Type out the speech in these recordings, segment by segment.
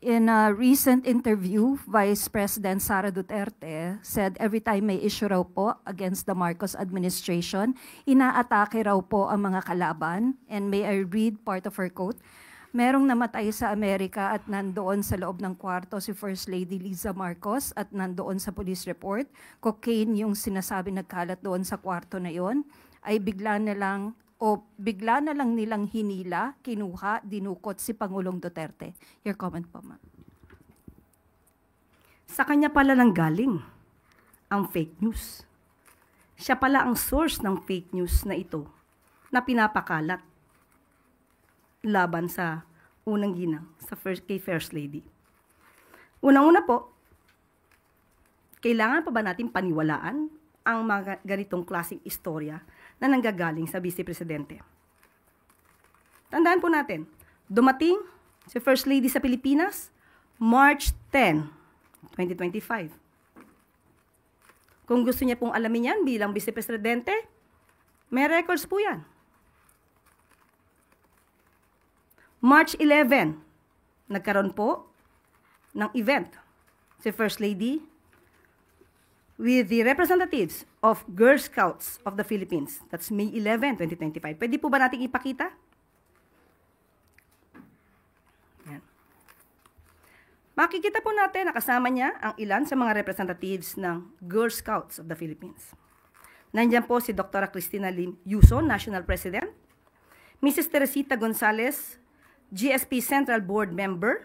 In a recent interview, Vice President Sara Duterte said every time may issue raw po against the Marcos administration, inaatake raw po ang mga kalaban. And may I read part of her quote? Merong namatay sa Amerika at nandoon sa loob ng kwarto si First Lady Liza Marcos at nandoon sa police report. Cocaine yung sinasabi nagkalat doon sa kwarto na yon, ay bigla na lang nilang hinila, kinuha, dinukot si Pangulong Duterte. Your comment po, ma'am. Sa kanya pala nang galing ang fake news. Siya pala ang source ng fake news na ito na pinapakalat laban sa unang ginang, kay First Lady. Unang-una po, kailangan pa ba natin paniwalaan ang mga ganitong klaseng istorya na nanggagaling sa Vice Presidente? Tandaan po natin, dumating si First Lady sa Pilipinas, March 10, 2025. Kung gusto niya pong alamin yan bilang Vice Presidente, may records po yan. March 11, nagkaroon po ng event si First Lady with the representatives of Girl Scouts of the Philippines. That's May 11, 2025. Pwede po ba natin ipakita? Yan. Makikita po natin na kasama niya ang ilan sa mga representatives ng Girl Scouts of the Philippines. Nandiyan po si Dr. Cristina Lim Yuson, National President, Mrs. Teresita Gonzalez, GSP Central Board Member,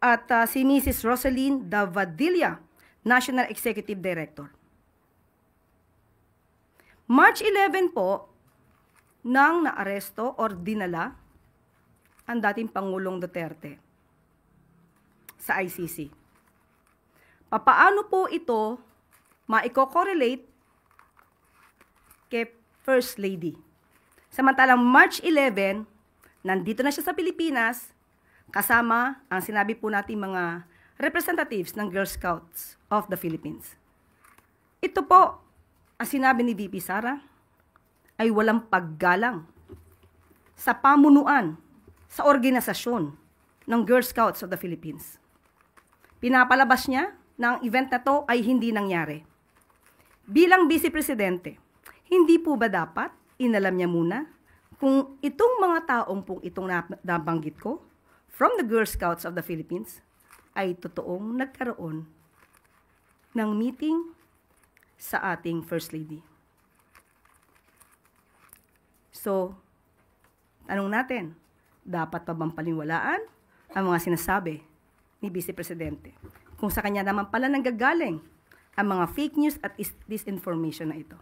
at si Mrs. Rosaline Davadilla, National Executive Director. March 11 po, nang naaresto or dinala ang dating Pangulong Duterte sa ICC. Papaano po ito maiko-correlate kay First Lady? Samantalang March 11, nandito na siya sa Pilipinas, kasama ang sinabi po natin mga representatives ng Girl Scouts of the Philippines. Ito po, ang sinabi ni VP Sara, ay walang paggalang sa pamunuan, sa organisasyon ng Girl Scouts of the Philippines. Pinapalabas niya na ang event na to ay hindi nangyari. Bilang Vice Presidente, hindi po ba dapat inalam niya muna kung itong mga taong pong itong nabanggit ko from the Girl Scouts of the Philippines ay totoong nagkaroon ng meeting sa ating First Lady. So, tanong natin, dapat pa bang paniwalaan ang mga sinasabi ni Vice Presidente kung sa kanya naman pala nanggagaling ang mga fake news at disinformation na ito?